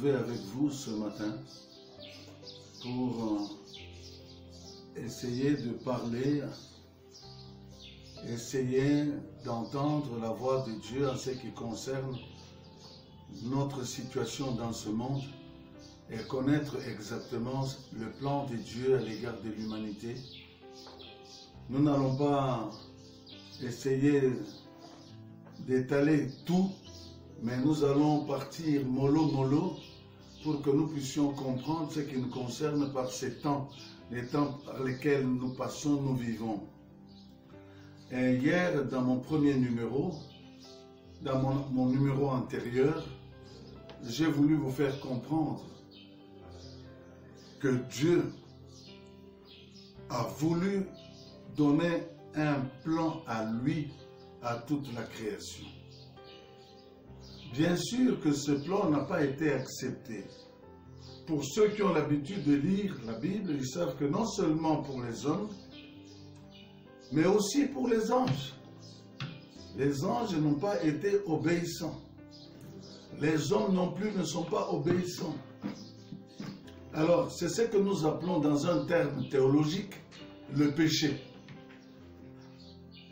retrouver avec vous ce matin pour essayer de parler, essayer d'entendre la voix de Dieu en ce qui concerne notre situation dans ce monde et connaître exactement le plan de Dieu à l'égard de l'humanité. Nous n'allons pas essayer d'étaler tout, mais nous allons partir mollo pour que nous puissions comprendre ce qui nous concerne par ces temps, les temps par lesquels nous passons, nous vivons. Et hier, dans mon premier numéro, dans mon numéro antérieur, j'ai voulu vous faire comprendre que Dieu a voulu donner un plan à lui, à toute la création. Bien sûr que ce plan n'a pas été accepté. Pour ceux qui ont l'habitude de lire la Bible, ils savent que non seulement pour les hommes, mais aussi pour les anges. Les anges n'ont pas été obéissants. Les hommes non plus ne sont pas obéissants. Alors, c'est ce que nous appelons dans un terme théologique le péché.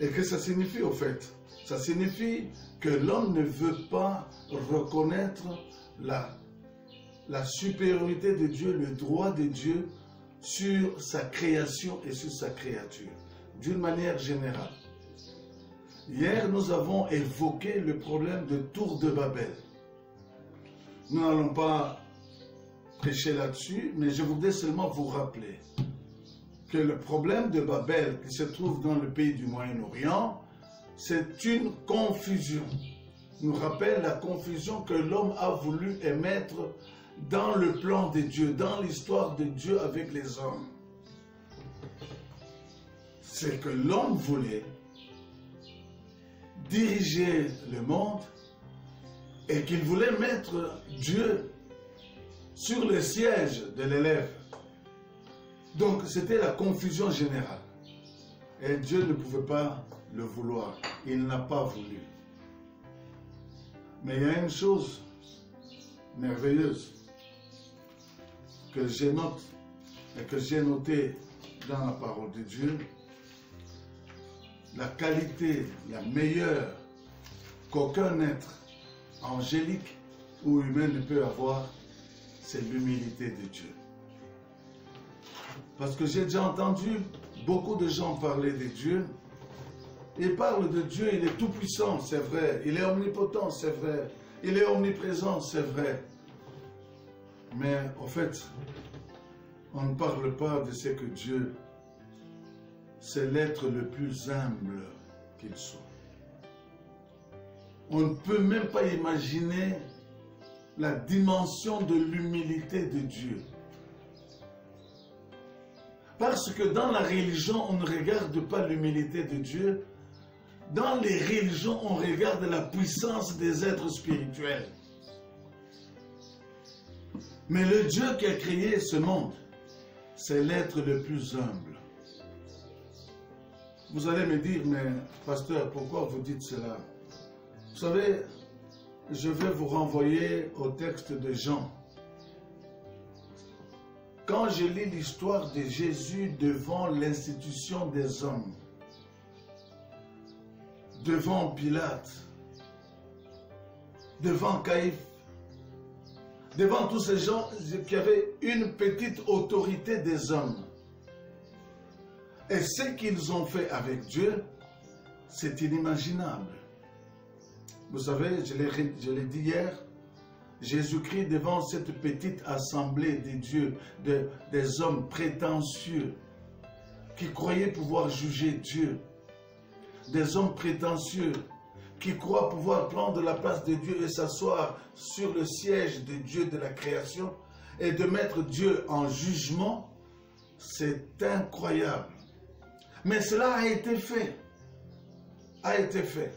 Et que ça signifie au fait? Ça signifie que l'homme ne veut pas reconnaître la supériorité de Dieu, le droit de Dieu sur sa création et sur sa créature, d'une manière générale. Hier, nous avons évoqué le problème de Tour de Babel. Nous n'allons pas prêcher là-dessus, mais je voudrais seulement vous rappeler que le problème de Babel qui se trouve dans le pays du Moyen-Orient, c'est une confusion. Nous rappelle la confusion que l'homme a voulu émettre dans le plan de Dieu, dans l'histoire de Dieu avec les hommes. C'est que l'homme voulait diriger le monde et qu'il voulait mettre Dieu sur le siège de l'élève. Donc c'était la confusion générale. Et Dieu ne pouvait pas le vouloir. Il n'a pas voulu. Mais il y a une chose merveilleuse que je note et que j'ai notée dans la parole de Dieu. La qualité la meilleure qu'aucun être angélique ou humain ne peut avoir, c'est l'humilité de Dieu. Parce que j'ai déjà entendu beaucoup de gens parler de Dieu. Ils parlent de Dieu, il est tout puissant, c'est vrai. Il est omnipotent, c'est vrai. Il est omniprésent, c'est vrai. Mais en fait, on ne parle pas de ce que Dieu, c'est l'être le plus humble qu'il soit. On ne peut même pas imaginer la dimension de l'humilité de Dieu. Parce que dans la religion, on ne regarde pas l'humilité de Dieu. Dans les religions, on regarde la puissance des êtres spirituels. Mais le Dieu qui a créé ce monde, c'est l'être le plus humble. Vous allez me dire, mais pasteur, pourquoi vous dites cela? Vous savez, je vais vous renvoyer au texte de Jean. Quand je lis l'histoire de Jésus devant l'institution des hommes, devant Pilate, devant Caïphe, devant tous ces gens qui avaient une petite autorité des hommes, et ce qu'ils ont fait avec Dieu, c'est inimaginable. Vous savez, je l'ai dit hier, Jésus-Christ devant cette petite assemblée de Dieu, des hommes prétentieux qui croyaient pouvoir juger Dieu, des hommes prétentieux qui croient pouvoir prendre la place de Dieu et s'asseoir sur le siège de Dieu de la création et de mettre Dieu en jugement, c'est incroyable. Mais cela a été fait. A été fait.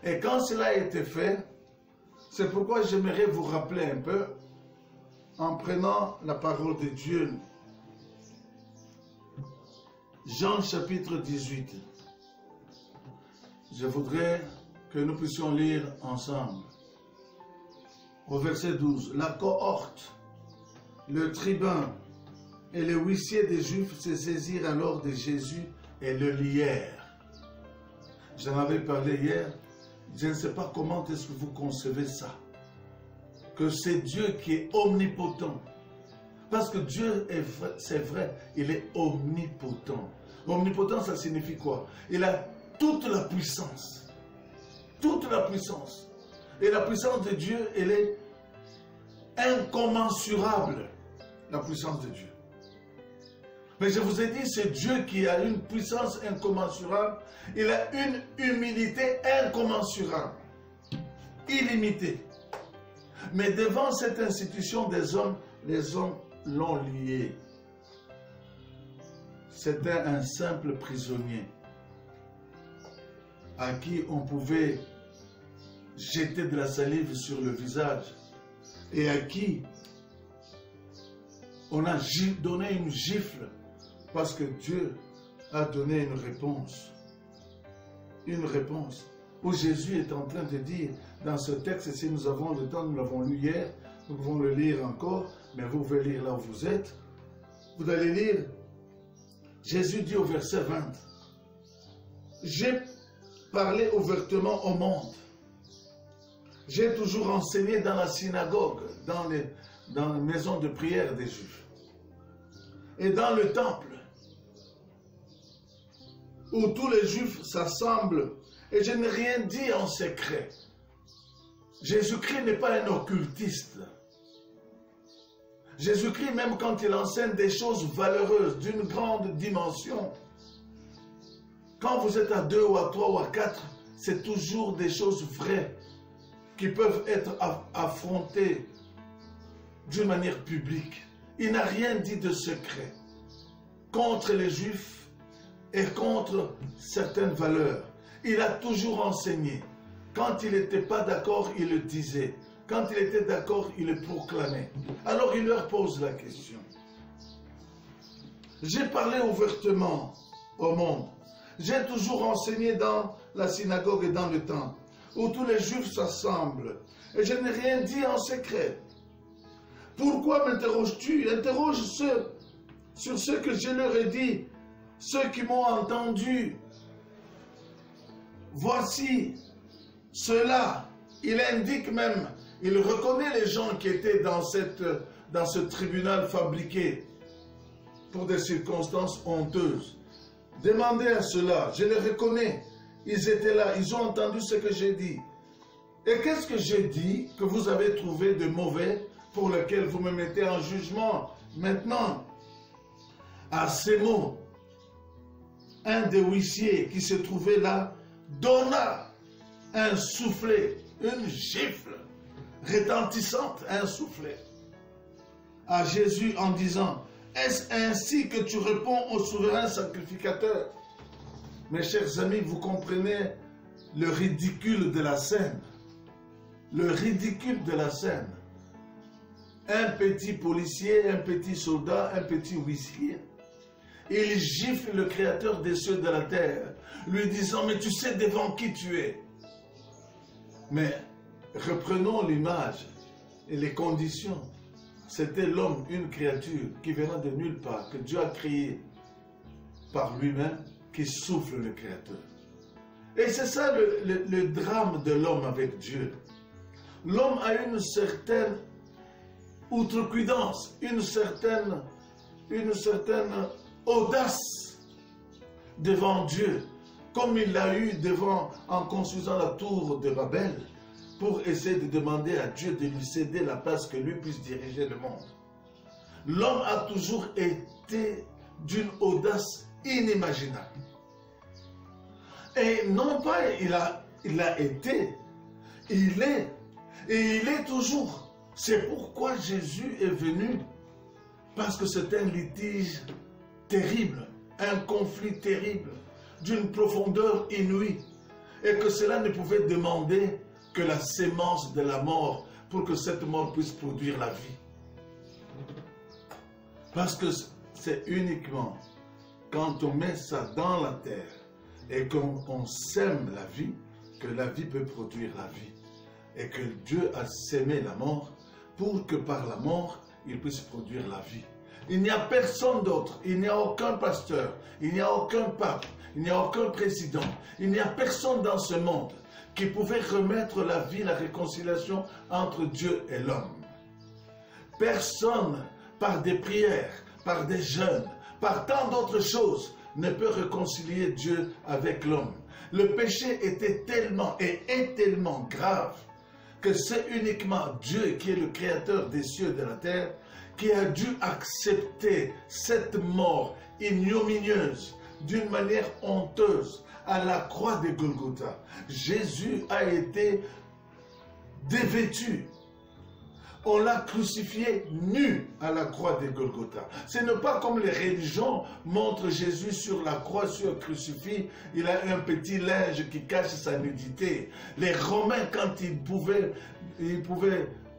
Et quand cela a été fait, c'est pourquoi j'aimerais vous rappeler un peu, en prenant la parole de Dieu, Jean chapitre 18. Je voudrais que nous puissions lire ensemble. au verset 12, la cohorte, le tribun et les huissiers des Juifs se saisirent alors de Jésus et le lièrent. J'en avais parlé hier. Je ne sais pas comment est-ce que vous concevez ça. Que c'est Dieu qui est omnipotent. Parce que Dieu, c'est vrai, il est omnipotent. Omnipotent, ça signifie quoi? Il a toute la puissance. Toute la puissance. Et la puissance de Dieu, elle est incommensurable. La puissance de Dieu. Mais je vous ai dit, c'est Dieu qui a une puissance incommensurable. Il a une humilité incommensurable. Illimitée. Mais devant cette institution des hommes, les hommes l'ont lié. C'était un simple prisonnier à qui on pouvait jeter de la salive sur le visage et à qui on a donné une gifle parce que Dieu a donné une réponse. Une réponse où Jésus est en train de dire dans ce texte, et si nous avons le temps, nous l'avons lu hier, nous pouvons le lire encore, mais vous pouvez lire là où vous êtes. Vous allez lire, Jésus dit au verset 20, « J'ai parlé ouvertement au monde. J'ai toujours enseigné dans la synagogue, dans les maisons de prière des Juifs, et dans le temple, où tous les Juifs s'assemblent, et je n'ai rien dit en secret. » Jésus-Christ n'est pas un occultiste. Jésus-Christ, même quand il enseigne des choses valeureuses, d'une grande dimension, quand vous êtes à 2 ou à 3 ou à 4, c'est toujours des choses vraies qui peuvent être affrontées d'une manière publique. Il n'a rien dit de secret contre les Juifs et contre certaines valeurs. Il a toujours enseigné. Quand il n'était pas d'accord, il le disait. Quand il était d'accord, il le proclamait. Alors il leur pose la question. J'ai parlé ouvertement au monde. J'ai toujours enseigné dans la synagogue et dans le temple, où tous les Juifs s'assemblent. Et je n'ai rien dit en secret. Pourquoi m'interroges-tu? Interroge ceux sur ce que je leur ai dit, ceux qui m'ont entendu. Voici cela. Il indique même, il reconnaît les gens qui étaient dans ce tribunal fabriqué pour des circonstances honteuses. Demandez à cela, je les reconnais. Ils étaient là, ils ont entendu ce que j'ai dit. Et qu'est-ce que j'ai dit que vous avez trouvé de mauvais pour lequel vous me mettez en jugement maintenant? À ces mots, un des huissiers qui se trouvait là donna un soufflet, une gifle retentissante, un soufflet à Jésus en disant, est-ce ainsi que tu réponds au souverain sacrificateur? Mes chers amis, vous comprenez le ridicule de la scène. Le ridicule de la scène. Un petit policier, un petit soldat, un petit huissier. Il gifle le créateur des cieux et de la terre, lui disant, mais tu sais devant qui tu es. Mais reprenons l'image et les conditions. C'était l'homme, une créature qui venait de nulle part, que Dieu a créé par lui-même, qui souffle le créateur. Et c'est ça le drame de l'homme avec Dieu. L'homme a une certaine outrecuidance, une certaine audace devant Dieu, comme il l'a eu en construisant la tour de Babel, pour essayer de demander à Dieu de lui céder la place que lui puisse diriger le monde. L'homme a toujours été d'une audace inimaginable. Et non pas il a été, il est, et il est toujours. C'est pourquoi Jésus est venu, parce que c'est un litige terrible, un conflit terrible, d'une profondeur inouïe, et que cela ne pouvait demander que la sémence de la mort pour que cette mort puisse produire la vie. Parce que c'est uniquement quand on met ça dans la terre et qu'on sème la vie, que la vie peut produire la vie. et que Dieu a sémé la mort pour que par la mort, il puisse produire la vie. Il n'y a personne d'autre, il n'y a aucun pasteur, il n'y a aucun pape, il n'y a aucun président, il n'y a personne dans ce monde qui pouvait remettre la vie, la réconciliation entre Dieu et l'homme. Personne, par des prières, par des jeûnes, par tant d'autres choses, ne peut réconcilier Dieu avec l'homme. Le péché était tellement et est tellement grave que c'est uniquement Dieu qui est le créateur des cieux et de la terre qui a dû accepter cette mort ignominieuse d'une manière honteuse à la croix de Golgotha. Jésus a été dévêtu. On l'a crucifié nu à la croix de Golgotha. Ce n'est pas comme les religions montrent Jésus sur la croix, sur le crucifix. Il a un petit linge qui cache sa nudité. Les Romains, quand ils pouvaient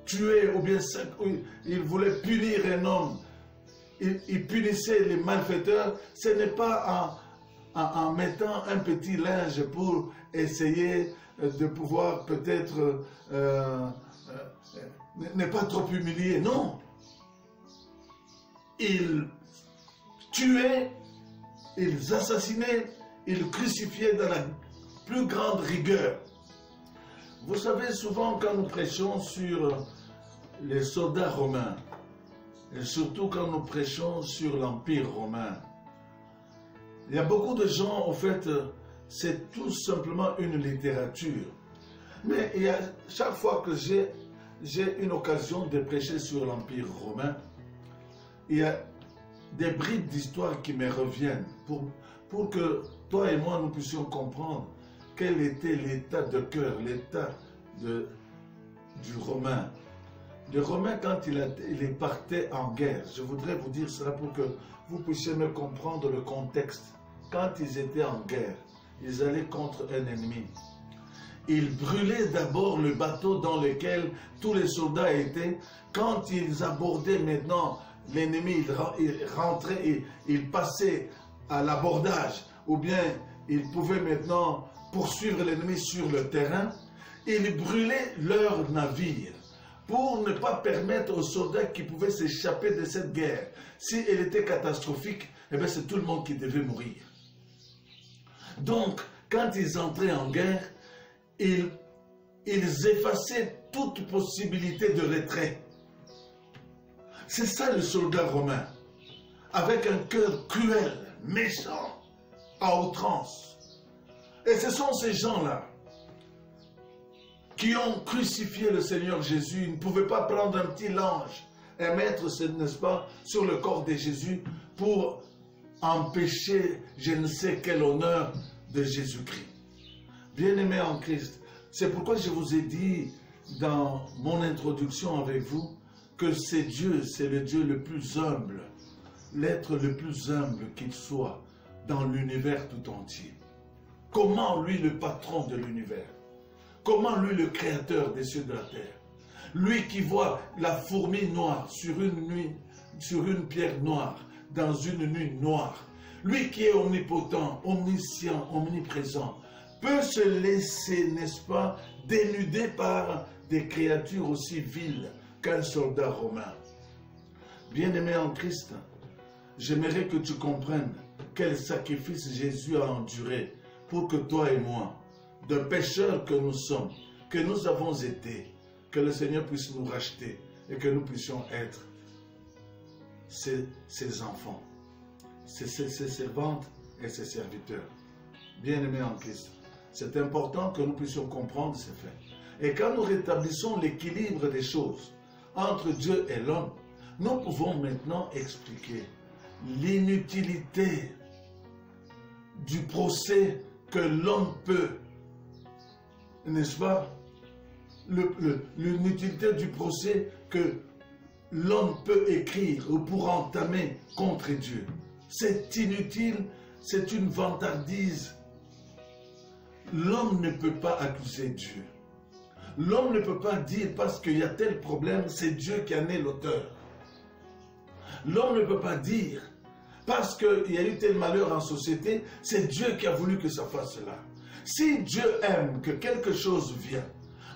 tuer ou bien ils voulaient punir un homme, ils punissaient les malfaiteurs. Ce n'est pas en mettant un petit linge pour essayer de pouvoir peut-être ne pas trop humilier. Non. Ils tuaient, ils assassinaient, ils crucifiaient dans la plus grande rigueur. Vous savez, souvent quand nous prêchons sur les soldats romains, et surtout quand nous prêchons sur l'Empire romain, il y a beaucoup de gens, en fait, c'est tout simplement une littérature. Mais il y a, chaque fois que j'ai une occasion de prêcher sur l'Empire romain, il y a des bribes d'histoire qui me reviennent pour que toi et moi nous puissions comprendre quel était l'état de cœur, l'état du Romain. Le Romain, quand il partait en guerre, je voudrais vous dire cela pour que vous puissiez me comprendre le contexte. Quand ils étaient en guerre, ils allaient contre un ennemi. Ils brûlaient d'abord le bateau dans lequel tous les soldats étaient. Quand ils abordaient maintenant l'ennemi, ils rentraient, ils passaient à l'abordage, ou bien ils pouvaient maintenant poursuivre l'ennemi sur le terrain. Ils brûlaient leur navire pour ne pas permettre aux soldats qui pouvaient s'échapper de cette guerre. Si elle était catastrophique, eh bien c'est tout le monde qui devait mourir. Donc, quand ils entraient en guerre, ils effaçaient toute possibilité de retrait. C'est ça le soldat romain, avec un cœur cruel, méchant, à outrance. Et ce sont ces gens-là qui ont crucifié le Seigneur Jésus. Ils ne pouvaient pas prendre un petit linge et mettre, n'est-ce pas, sur le corps de Jésus pour empêcher je ne sais quel honneur de Jésus-Christ. Bien-aimés en Christ, c'est pourquoi je vous ai dit dans mon introduction avec vous que c'est Dieu, c'est le Dieu le plus humble, l'être le plus humble qu'il soit dans l'univers tout entier. Comment lui, le patron de l'univers, comment lui, le créateur des cieux et de la terre, lui qui voit la fourmi noire sur une pierre noire, dans une nuit noire, lui qui est omnipotent, omniscient, omniprésent, peut se laisser, n'est-ce pas, dénuder par des créatures aussi viles qu'un soldat romain. Bien-aimé en Christ, j'aimerais que tu comprennes quel sacrifice Jésus a enduré pour que toi et moi, de pécheurs que nous sommes, que nous avons été, que le Seigneur puisse nous racheter et que nous puissions être ses enfants, ses servantes et ses serviteurs. Bien-aimés en Christ, c'est important que nous puissions comprendre ces faits. Et quand nous rétablissons l'équilibre des choses entre Dieu et l'homme, nous pouvons maintenant expliquer l'inutilité du procès que l'homme peut, n'est-ce pas, l'inutilité du procès que l'homme peut écrire ou pour entamer contre Dieu. C'est inutile, c'est une vantardise. L'homme ne peut pas accuser Dieu. L'homme ne peut pas dire parce qu'il y a tel problème, c'est Dieu qui en est l'auteur. L'homme ne peut pas dire parce qu'il y a eu tel malheur en société, c'est Dieu qui a voulu que ça fasse cela. Si Dieu aime que quelque chose vienne,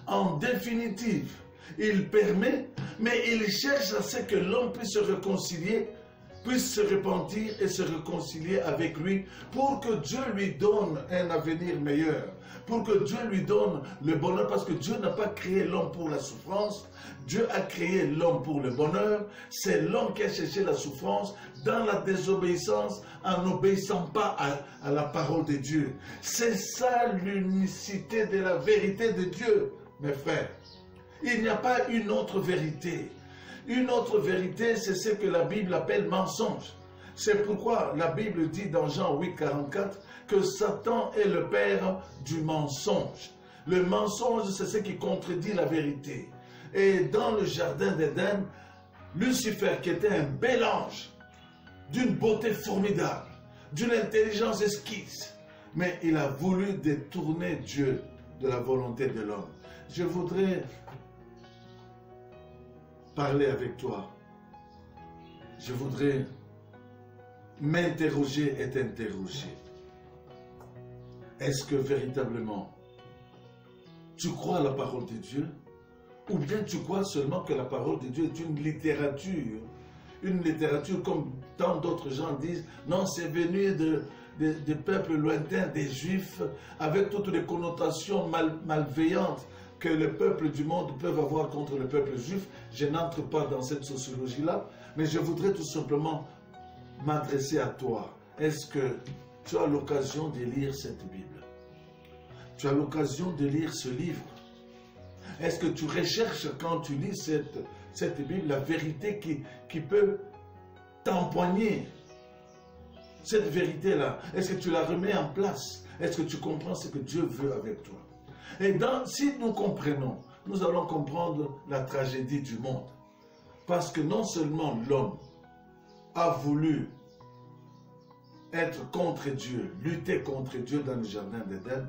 En définitive, il permet, mais il cherche à ce que l'homme puisse se réconcilier, puisse se repentir et se réconcilier avec lui pour que Dieu lui donne un avenir meilleur, pour que Dieu lui donne le bonheur, parce que Dieu n'a pas créé l'homme pour la souffrance, Dieu a créé l'homme pour le bonheur. C'est l'homme qui a cherché la souffrance dans la désobéissance, en n'obéissant pas à la parole de Dieu. C'est ça l'unicité de la vérité de Dieu, mes frères. Il n'y a pas une autre vérité. Une autre vérité, c'est ce que la Bible appelle mensonge. C'est pourquoi la Bible dit dans Jean 8, 44 que Satan est le père du mensonge. Le mensonge, c'est ce qui contredit la vérité. Et dans le jardin d'Éden, Lucifer, qui était un bel ange, d'une beauté formidable, d'une intelligence exquise, mais il a voulu détourner Dieu de la volonté de l'homme. Je voudrais parler avec toi. Je voudrais m'interroger et t'interroger. Est-ce que véritablement tu crois à la parole de Dieu? Ou bien tu crois seulement que la parole de Dieu est une littérature comme tant d'autres gens disent, non, c'est venu de peuples lointains, des Juifs, avec toutes les connotations malveillantes que le peuple du monde peut avoir contre le peuple juif. Je n'entre pas dans cette sociologie-là, mais je voudrais tout simplement m'adresser à toi. Est-ce que tu as l'occasion de lire cette Bible? Tu as l'occasion de lire ce livre? Est-ce que tu recherches, quand tu lis cette Bible, la vérité qui peut t'empoigner? Cette vérité-là, est-ce que tu la remets en place? Est-ce que tu comprends ce que Dieu veut avec toi? Et si nous comprenons, nous allons comprendre la tragédie du monde. Parce que non seulement l'homme a voulu être contre Dieu, lutter contre Dieu dans le jardin d'Éden,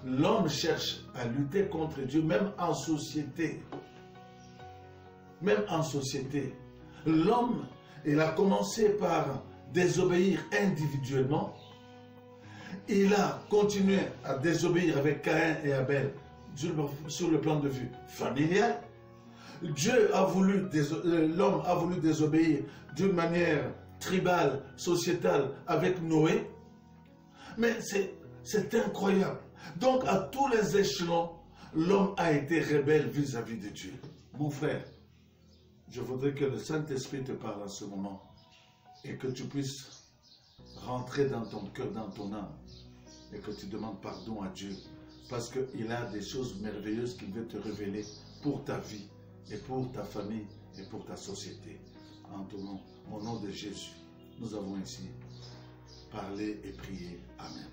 l'homme cherche à lutter contre Dieu, même en société. Même en société. L'homme, il a commencé par désobéir individuellement. Il a continué à désobéir avec Caïn et Abel sur le plan de vue familial. L'homme a voulu désobéir d'une manière tribale, sociétale avec Noé. Mais c'est incroyable. Donc à tous les échelons, l'homme a été rebelle vis-à-vis de Dieu. Mon frère, je voudrais que le Saint-Esprit te parle en ce moment et que tu puisses rentrer dans ton cœur, dans ton âme, et que tu demandes pardon à Dieu, parce qu'il a des choses merveilleuses qu'il veut te révéler pour ta vie, et pour ta famille, et pour ta société. En ton nom, au nom de Jésus, nous avons ainsi parlé et prié. Amen.